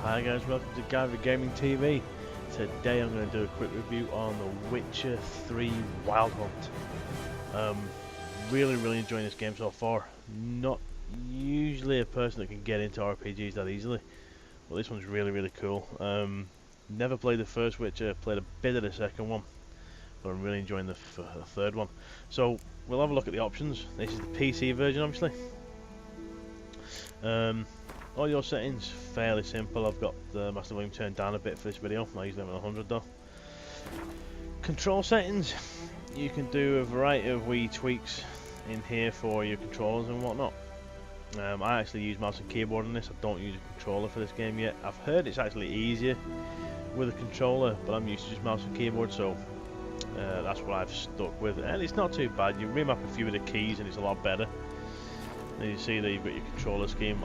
Hi guys, welcome to Gary Gaming TV. Today I'm going to do a quick review on The Witcher 3 Wild Hunt. Really enjoying this game so far. Not usually a person that can get into RPGs that easily, but this one's really cool. Never played the first Witcher, played a bit of the second one, but I'm really enjoying the third one. So we'll have a look at the options. This is the PC version, obviously. All your settings fairly simple. I've got the master volume turned down a bit for this video. I usually have it on 100 though. Control settings, you can do a variety of wee tweaks in here for your controllers and whatnot. I actually use mouse and keyboard on this. I don't use a controller for this game yet. I've heard it's actually easier with a controller, but I'm used to just mouse and keyboard, so that's what I've stuck with. And it's not too bad. You remap a few of the keys and it's a lot better. And you see that you've got your controller scheme.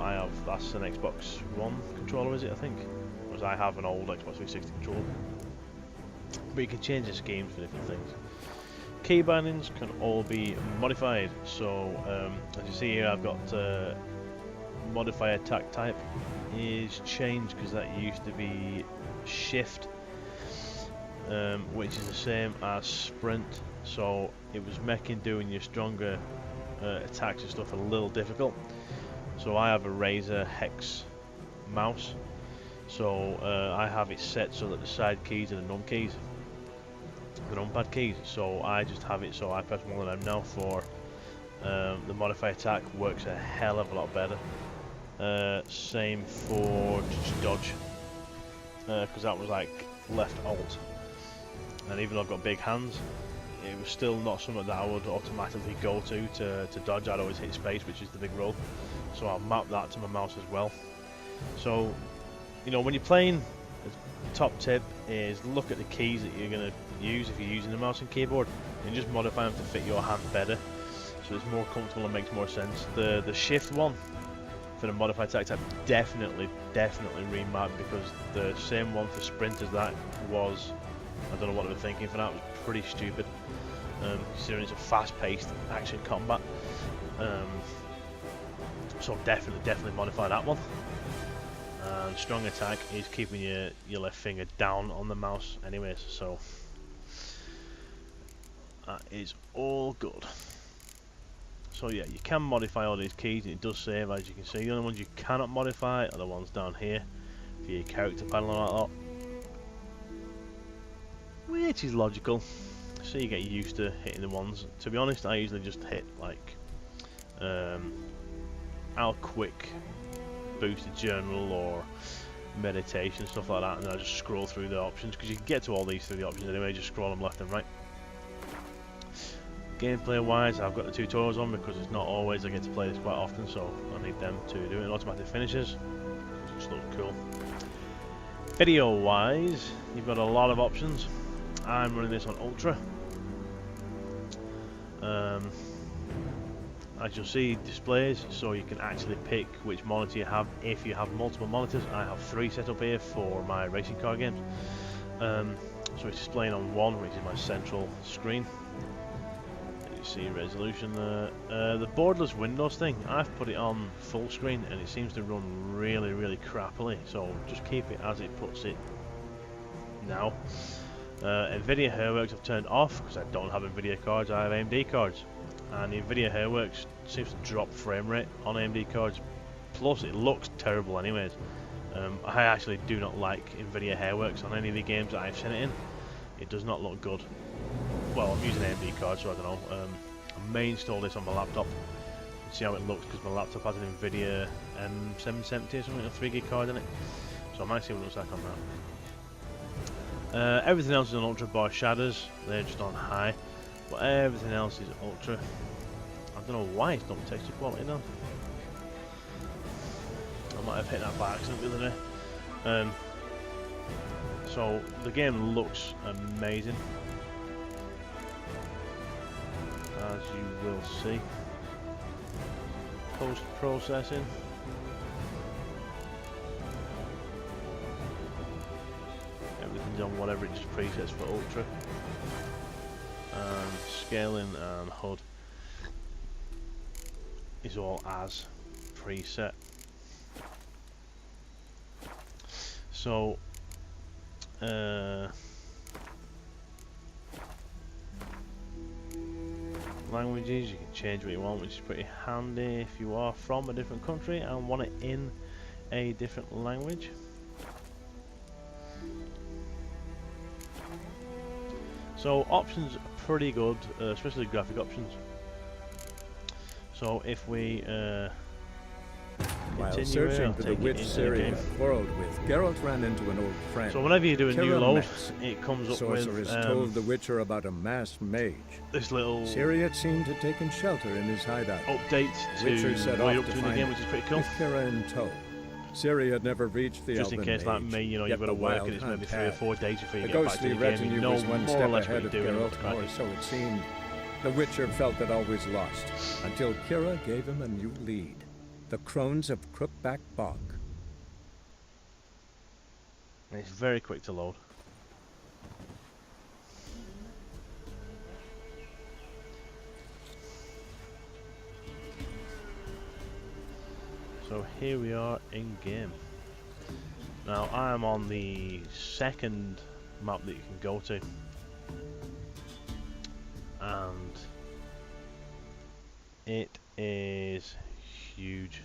That's an Xbox One controller, is it, I think? Whereas I have an old Xbox 360 controller. But you can change the schemes for different things. Key bindings can all be modified. So, as you see here, I've got modify attack type is changed because that used to be shift, which is the same as sprint. So it was making doing your stronger attacks and stuff a little difficult. So I have a Razer Hex mouse, so I have it set so that the side keys are the numpad keys, so I just have it so I press one of them now for the modify attack. Works a hell of a lot better. Same for dodge, because that was like left alt, and even though I've got big hands, it was still not something that I would automatically go to dodge. I'd always hit space, which is the big roll. So I'll map that to my mouse as well. So, you know, when you're playing, the top tip is look at the keys that you're going to use if you're using the mouse and keyboard, and just modify them to fit your hand better, so it's more comfortable and makes more sense. The shift one for the modified attack type definitely remapped, because the same one for sprint as that was, I don't know what they were thinking for that. It was pretty stupid, considering it's a fast-paced action combat. So definitely modify that one. And strong attack is keeping your left finger down on the mouse anyways, so that is all good. So yeah, you can modify all these keys, and it does save, as you can see. The only ones you cannot modify are the ones down here for your character panel and all that, which is logical. So you get used to hitting the ones. To be honest, I usually just hit like I'll quick boost a journal or meditation, stuff like that, and then I just scroll through the options, because you can get to all these through the options anyway. Just scroll them left and right. Gameplay wise, I've got the tutorials on because it's not always I get to play this quite often, so I need them to do it. In automatic finishes, which looks cool. Video wise, you've got a lot of options. I'm running this on Ultra. As you'll see, displays, so you can actually pick which monitor you have if you have multiple monitors. I have 3 set up here for my racing car games. So it's displaying on one, which is my central screen. You see resolution there. The borderless windows thing, I've put it on full screen and it seems to run really crappily, so just keep it as it puts it now. Nvidia Hairworks I've turned off because I don't have Nvidia cards, I have AMD cards, and the Nvidia Hairworks seems to drop frame rate on AMD cards, plus it looks terrible anyways. I actually do not like Nvidia Hairworks on any of the games that I've seen it in. It does not look good. Well, I'm using AMD cards, so I don't know. I may install this on my laptop and see how it looks, because my laptop has an Nvidia M770 or something, a 3 gig card in it, so I might see what it looks like on that. Everything else is on ultra bar shaders, they're just on high, but everything else is ultra. I don't know why it's not texture quality now. I might have hit that by accident the other day. So the game looks amazing, as you will see. Post-processing. Everything's on whatever it just presets for Ultra. And scaling and HUD is all as preset. So, languages, you can change what you want, which is pretty handy if you are from a different country and want it in a different language. So options are pretty good, especially graphic options. So if we While continue searching here, for the take it witch into the Ciri game. had quarreled with, Geralt ran into an old friend. So whenever you do a new Kira load, Metz. it comes The up sorceress with told the Witcher about a masked mage. this little Ciri had seemed to have taken shelter in his hideout. update Witcher to set what you're off up to to in the find game, it, which is pretty cool. with Kira in tow. Ciri had never reached the Just in elven case, like mage, me, you know, yet you've got to the work wild and it's maybe hunt 3 or had. 4 days before you The get back to ghostly the game. You retinue know was one more or step less what ahead you're of doing and Geralt, what's cracking. or so it seemed. The Witcher felt it always lost, until Kira gave him a new lead. The Crones of Crookback Bog. And it's very quick to load. So here we are in game. Now I am on the second map that you can go to, and it is huge.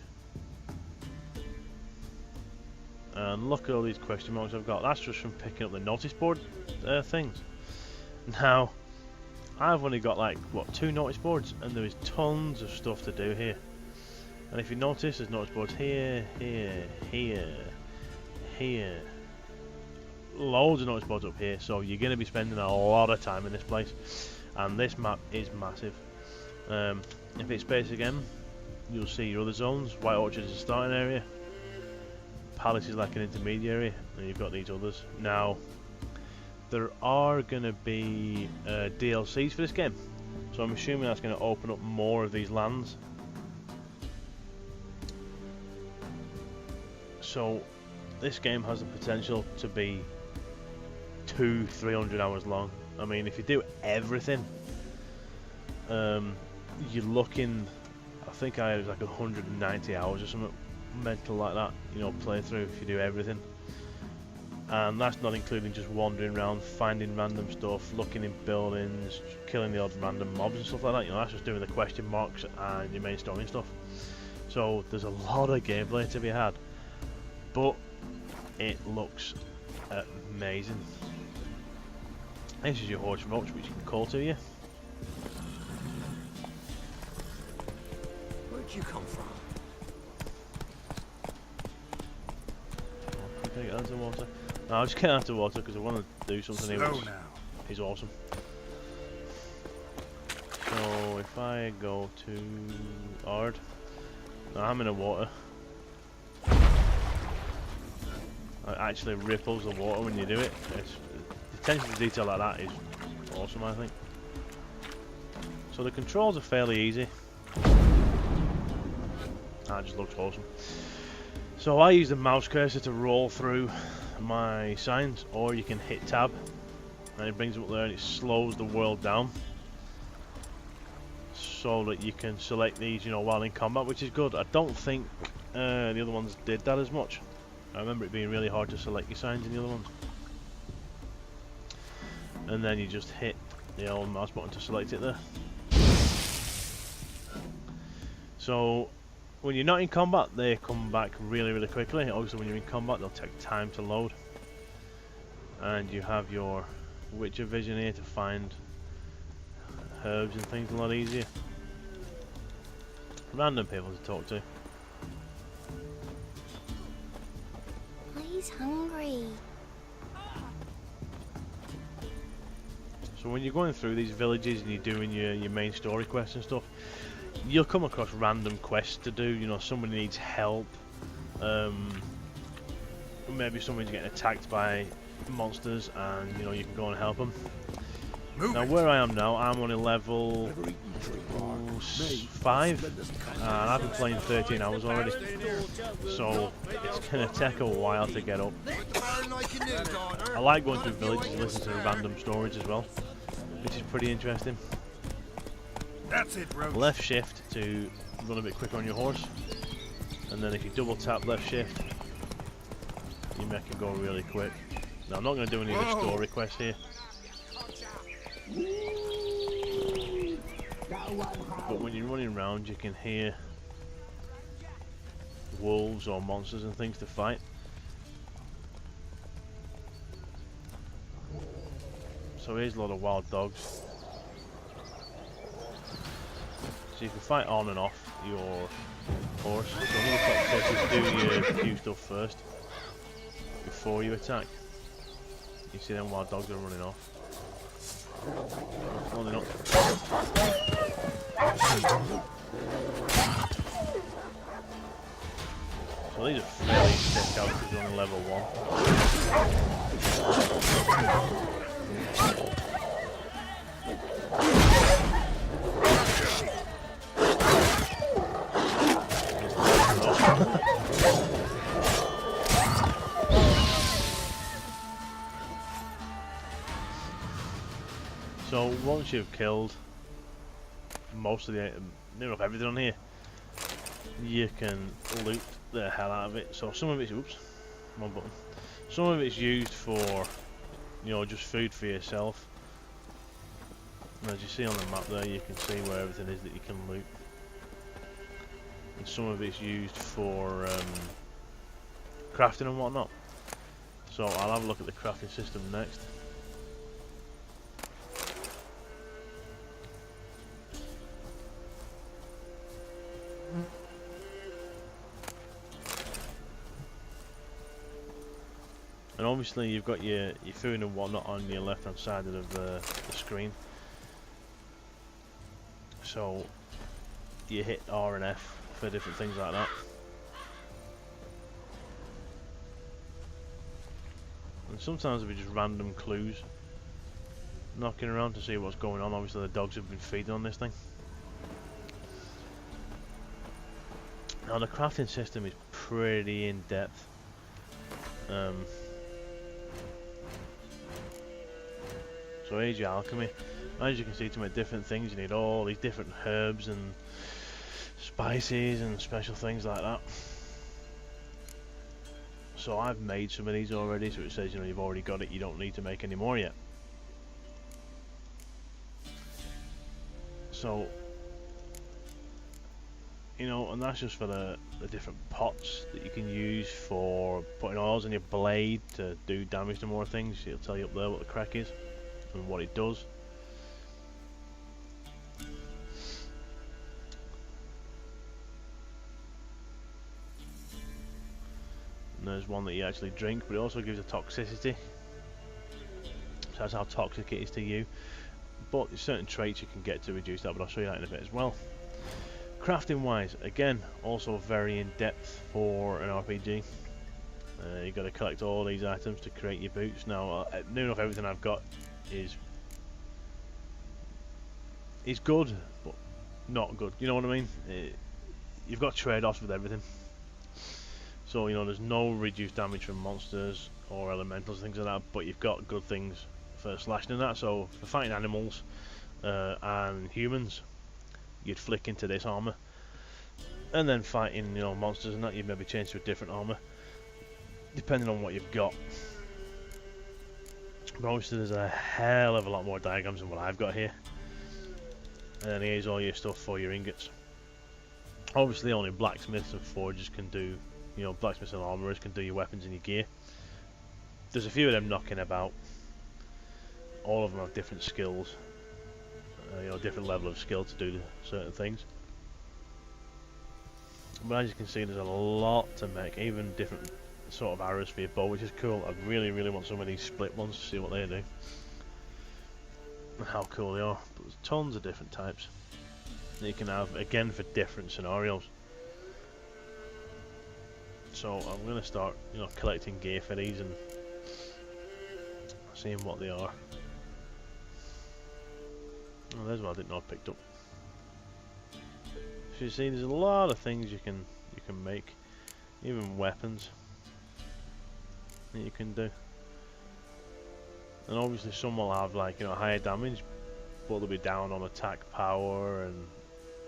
And look at all these question marks I've got. That's just from picking up the notice board things. Now I've only got like what, 2 notice boards, and there is tons of stuff to do here. And if you notice, there's notice boards here, here, here, here. Loads of notice boards up here, so you're going to be spending a lot of time in this place. And this map is massive. If it's space again, you'll see your other zones. White Orchard is the starting area. Palace is like an intermediary, and you've got these others. Now, there are going to be DLCs for this game, so I'm assuming that's going to open up more of these lands. So this game has the potential to be 200-300 hours long. I mean, if you do everything, you're looking, I think I had like 190 hours or something mental like that, you know, playthrough if you do everything. And that's not including just wandering around, finding random stuff, looking in buildings, killing the odd random mobs and stuff like that. You know, that's just doing the question marks and your main story and stuff. So there's a lot of gameplay to be had, but it looks amazing. This is your horse roach, which you can call to you. Where'd you come from? Can I get out of water? No, I'll just get out of water because I want to do something here which now. is awesome. So if I go to Ard, now I'm in the water. It actually ripples the water when you do it. The attention to detail like that is awesome, I think. So the controls are fairly easy. That just looks awesome. So I use the mouse cursor to roll through my signs, or you can hit tab and it brings it up there and it slows the world down so that you can select these, you know, while in combat, which is good. I don't think the other ones did that as much. I remember it being really hard to select your signs in the other ones. And then you just hit the old mouse button to select it there. So when you're not in combat, they come back really, really quickly. Obviously when you're in combat, they'll take time to load. And you have your Witcher vision here to find herbs and things a lot easier. Random people to talk to. He's hungry. So when you're going through these villages and you're doing your main story quests and stuff, you'll come across random quests to do. You know, somebody needs help. Maybe someone's getting attacked by monsters, and you know you can go and help them. Now where I am now, I'm on a level 5, and I've been playing 13 hours already. So it's gonna take a while to get up. I like going through villages and listening to random stories as well, which is pretty interesting. That's it, bro. Left shift to run a bit quicker on your horse, and then if you double tap left shift, your mech can go really quick. Now I'm not going to do any of the story quests here, but when you're running around you can hear wolves or monsters and things to fight. So here's a lot of wild dogs. So you can fight on and off your horse. So another top tip is do your few stuff first before you attack. You see them wild dogs are running off. Oh, they're not. So these are fairly thick characters on level 1. So once you've killed most of the near enough everything on here, you can loot the hell out of it. So some of it's wrong button. Some of it's used for, you know, just food for yourself. And as you see on the map there, you can see where everything is that you can loot. And some of it's used for crafting and whatnot. So I'll have a look at the crafting system next. And obviously you've got your food and whatnot on your left hand side of the screen. So you hit R and F for different things like that. And sometimes it'll be just random clues knocking around to see what's going on. Obviously the dogs have been feeding on this thing. Now the crafting system is pretty in depth. So here's your alchemy. As you can see, to make different things you need all these different herbs and spices and special things like that. So I've made some of these already, so it says, you know, you've already got it, you don't need to make any more yet. So, you know, and that's just for the different pots that you can use for putting oils on your blade to do damage to more things. It'll tell you up there what the crack is and what it does. And there's one that you actually drink, but it also gives a toxicity. So that's how toxic it is to you. But there's certain traits you can get to reduce that, but I'll show you that in a bit as well. Crafting wise, again, also very in depth for an RPG. You've got to collect all these items to create your boots. Now, near enough everything I've got is good, but not good. You know what I mean? You've got trade-offs with everything. So, you know, there's no reduced damage from monsters or elementals, things like that, but you've got good things for slashing and that. So, for fighting animals and humans, you'd flick into this armor. And then fighting, you know, monsters and that, you'd maybe change to a different armor, depending on what you've got. But obviously there's a hell of a lot more diagrams than what I've got here. And then here's all your stuff for your ingots. Obviously only blacksmiths and forgers can do, you know, blacksmiths and armourers can do your weapons and your gear. There's a few of them knocking about. All of them have different skills. You know, different level of skill to do certain things. But as you can see, there's a lot to make, even different sort of arrows for your bow, which is cool. I really want some of these split ones to see what they do and how cool they are. But there's tons of different types that you can have, again, for different scenarios. So I'm going to start, you know, collecting gear for these and seeing what they are. Oh, there's one I didn't know I picked up. So you see, there's a lot of things you can make, even weapons that you can do. And obviously some will have, like, you know, higher damage, but they'll be down on attack power and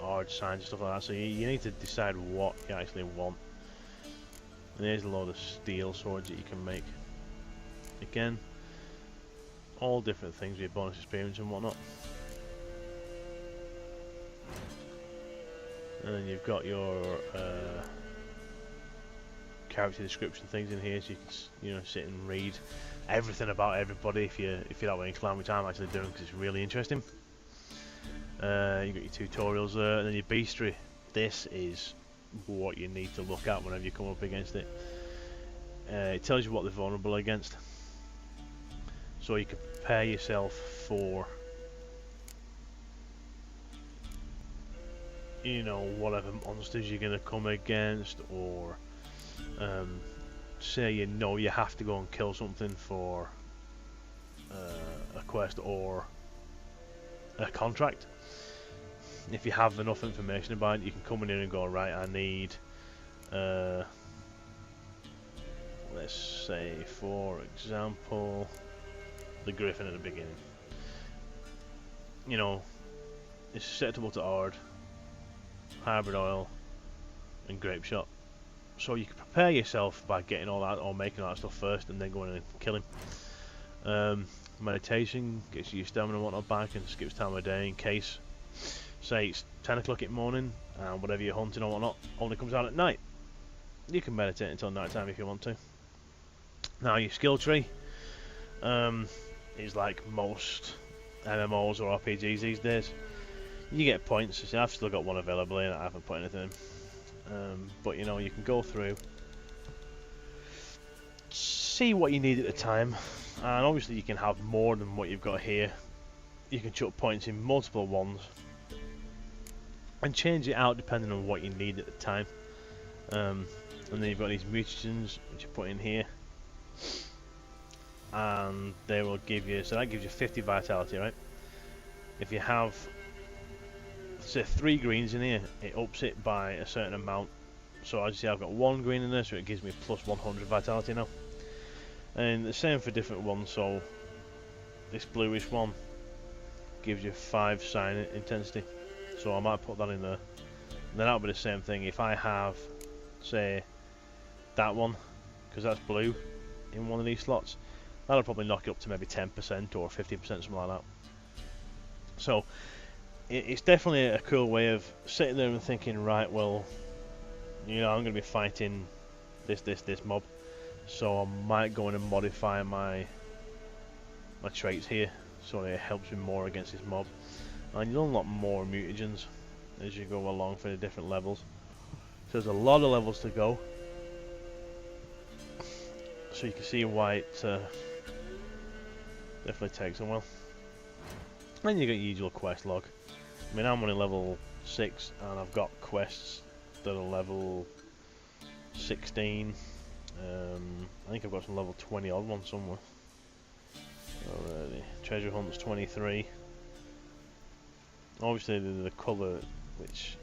hard signs and stuff like that. So you need to decide what you actually want. And there's a load of steel swords that you can make. Again, all different things with bonus experience and whatnot. And then you've got your character description things in here, so you can sit and read everything about everybody if you're that way inclined, which I'm actually doing because it's really interesting. You've got your tutorials there, and then your bestiary. This is what you need to look at whenever you come up against it. It tells you what they're vulnerable against, so you can prepare yourself for whatever monsters you're going to come against, or say you have to go and kill something for a quest or a contract. If you have enough information about it, you can come in here and go, right, I need let's say, for example, the Griffin at the beginning. It's susceptible to Ard, Hybrid Oil, and Grape Shot. So you can prepare yourself by getting all that, or making all that stuff first, and then going in and kill him. Meditation gets you your stamina and whatnot back, and skips time of day in case, say, it's 10 o'clock in the morning, and whatever you're hunting or whatnot only comes out at night. You can meditate until night time if you want to. Now, your skill tree is like most MMOs or RPGs these days. You get points. See, I've still got one available and I haven't put anything in. But you can go through, see what you need at the time, and obviously you can have more than what you've got here. You can chuck points in multiple ones and change it out depending on what you need at the time. And then you've got these mutagens which you put in here, and they will give you, so that gives you 50 vitality, right? If you have, say, 3 greens in here, it ups it by a certain amount. So as you see, I've got 1 green in there, so it gives me plus 100 vitality now. And the same for different ones. So this bluish one gives you 5 sign intensity, so I might put that in there. And then that'll be the same thing if I have, say, that one, because that's blue in one of these slots. That'll probably knock it up to maybe 10% or 50%, something like that. So it's definitely a cool way of sitting there and thinking, right, well, I'm going to be fighting this mob, so I might go in and modify my traits here so it helps me more against this mob. And you'll unlock more mutagens as you go along for the different levels. So there's a lot of levels to go. So you can see why it definitely takes a while. And you get your usual quest log. I mean, I'm only level 6 and I've got quests that are level 16. I think I've got some level 20 odd ones somewhere already. Treasure hunt's 23. Obviously the colour which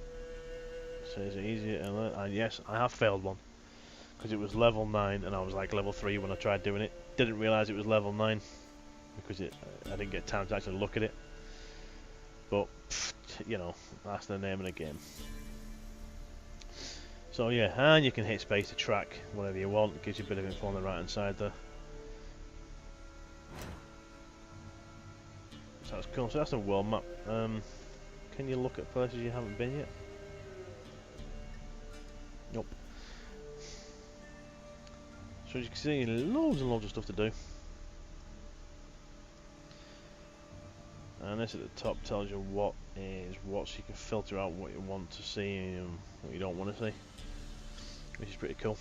says easier alert, and yes, I have failed one because it was level 9 and I was like level 3 when I tried doing it. Didn't realise it was level 9 because I didn't get time to actually look at it. But that's the name of the game. So yeah, and you can hit space to track whatever you want. It gives you a bit of info on the right hand side there. So that's cool. So that's a world map. Can you look at places you haven't been yet? Nope. So as you can see, loads and loads of stuff to do. And this at the top tells you what is what, so you can filter out what you want to see and what you don't want to see, which is pretty cool.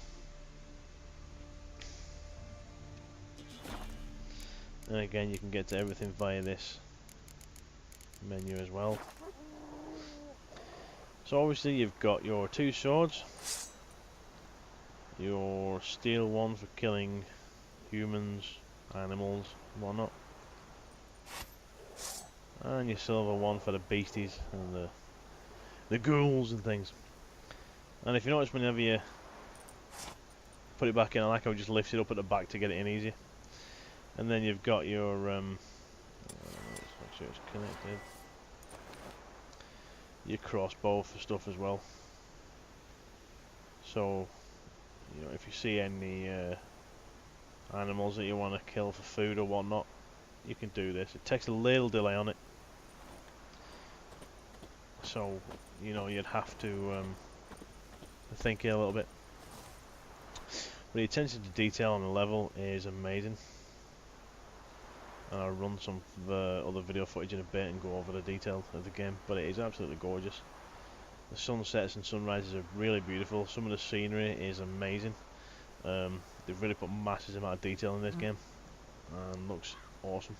And again, you can get to everything via this menu as well. So obviously you've got your 2 swords, your steel one for killing humans, animals, and whatnot, and your silver one for the beasties and the ghouls and things. And if you notice, whenever you put it back in, I like how it just lifts it up at the back to get it in easy. And then you've got your let's make sure it's connected, your crossbow for stuff as well. So You know, if you see any animals that you want to kill for food or whatnot, you can do this. It takes a little delay on it, so you know you'd have to think it a little bit. But the attention to detail on the level is amazing. And I'll run some of the other video footage in a bit and go over the detail of the game, but it is absolutely gorgeous. The sunsets and sunrises are really beautiful. Some of the scenery is amazing. They've really put massive amount of detail in this game, and looks awesome.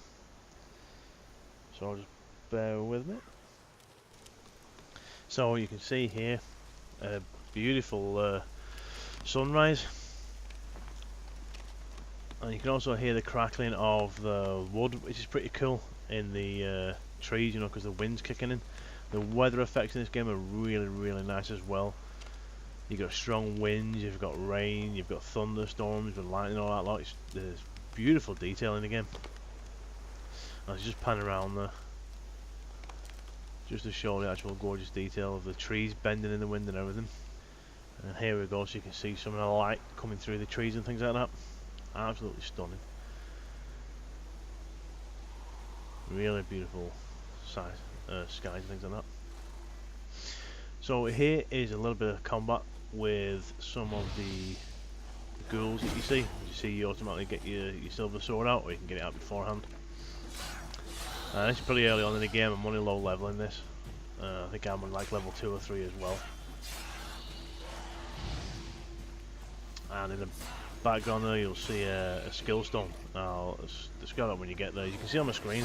So just bear with me. So you can see here a beautiful sunrise, and you can also hear the crackling of the wood, which is pretty cool in the trees, you know, because the wind's kicking in. The weather effects in this game are really nice as well. You've got strong winds, you've got rain, you've got thunderstorms with lightning, all that lot. There's beautiful detail in the game. I was just panning around there, just to show the actual gorgeous detail of the trees bending in the wind and everything. And here we go, so you can see some of the light coming through the trees and things like that. Absolutely stunning. Really beautiful skies and things like that. So here is a little bit of combat with some of the ghouls that you see. As you see, you automatically get your silver sword out, or you can get it out beforehand. This is pretty early on in the game. I'm only low level in this. I think I'm on like level 2 or 3 as well. And in the background there you'll see a skill stone. Now it's got up when you get there. You can see on the screen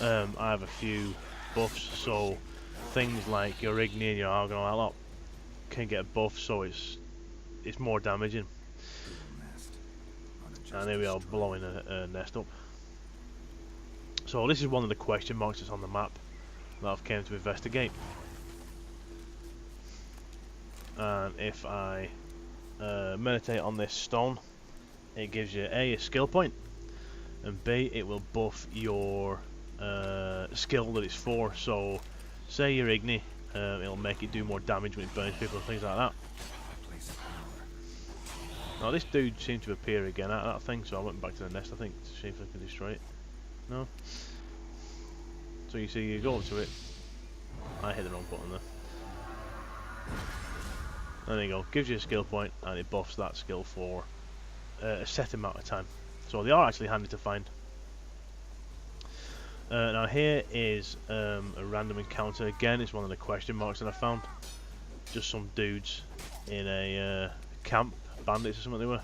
I have a few buffs, so things like your Igni and your Argon and all that lot can get buffs, so it's more damaging. And here we are blowing a nest up. So this is one of the question marks that's on the map that I've came to investigate. And if I meditate on this stone, it gives you A, a skill point, and B, it will buff your skill that it's for. So say your Igni, it'll make it do more damage when it burns people and things like that. Now this dude seemed to appear again out of that thing, so I went back to the nest, I think, to see if I can destroy it. No? So you see, you go up to it. I hit the wrong button there. And there you go, gives you a skill point, and it buffs that skill for a set amount of time. So they are actually handy to find. Now here is a random encounter. Again, it's one of the question marks that I found. Just some dudes in a camp, bandits or something they were.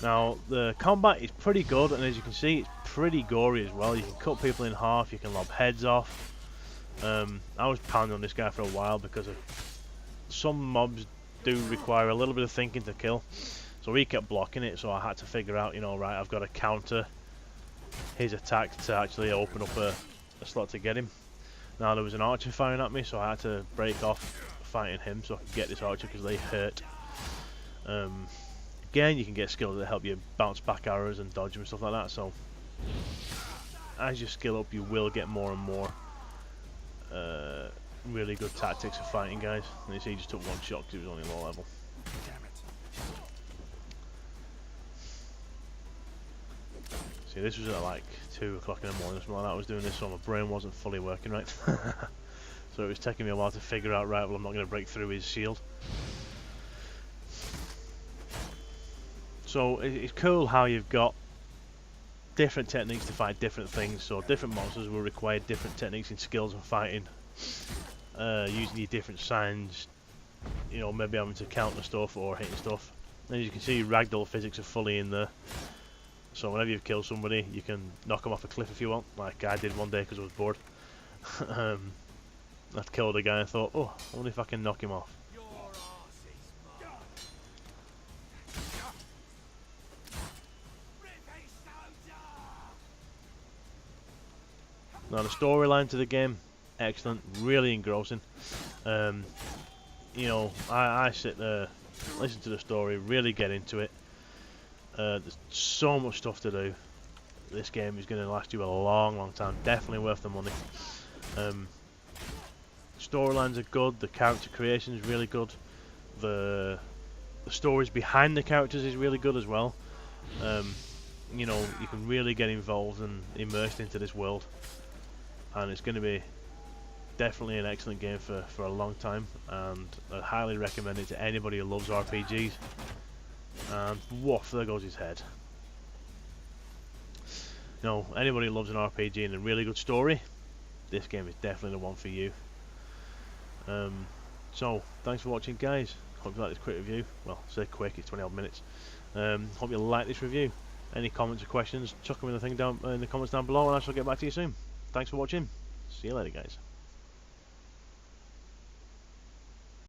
Now the combat is pretty good, and as you can see, it's pretty gory as well. You can cut people in half, you can lob heads off. I was pounding on this guy for a while because some mobs do require a little bit of thinking to kill. So he kept blocking it, so I had to figure out, you know, right, I've got to counter his attack to actually open up a slot to get him. Now there was an archer firing at me, so I had to break off fighting him so I could get this archer because they hurt. Again, you can get skills that help you bounce back arrows and dodge them and stuff like that, so as you skill up you will get more and more really good tactics for fighting guys. And you see he just took one shot because he was only low level. See, this was at like 2 o'clock in the morning or something like that. I was doing this so my brain wasn't fully working right. So it was taking me a while to figure out, right, well I'm not going to break through his shield. So it's cool how you've got different techniques to fight different things. So different monsters will require different techniques and skills of fighting. Using your different signs, you know, maybe having to counter stuff or hitting stuff. And as you can see, ragdoll physics are fully in there. So whenever you've killed somebody, you can knock them off a cliff if you want, like I did one day because I was bored. I'd killed a guy and thought, oh, I wonder if I can knock him off. Now the storyline to the game, excellent, really engrossing. You know, I sit there, listen to the story, really get into it. There's so much stuff to do. This game is going to last you a long time, definitely worth the money. Storylines are good, the character creation is really good. The The stories behind the characters is really good as well. You know, you can really get involved and immersed into this world, and it's going to be definitely an excellent game for a long time, and I highly recommend it to anybody who loves RPGs. And woof, there goes his head. You know, anybody who loves an RPG and a really good story, this game is definitely the one for you. So, thanks for watching, guys. Hope you like this quick review. Well, say quick, it's 20 odd minutes. Hope you like this review. Any comments or questions, chuck them in the comments down below, and I shall get back to you soon. Thanks for watching. See you later, guys.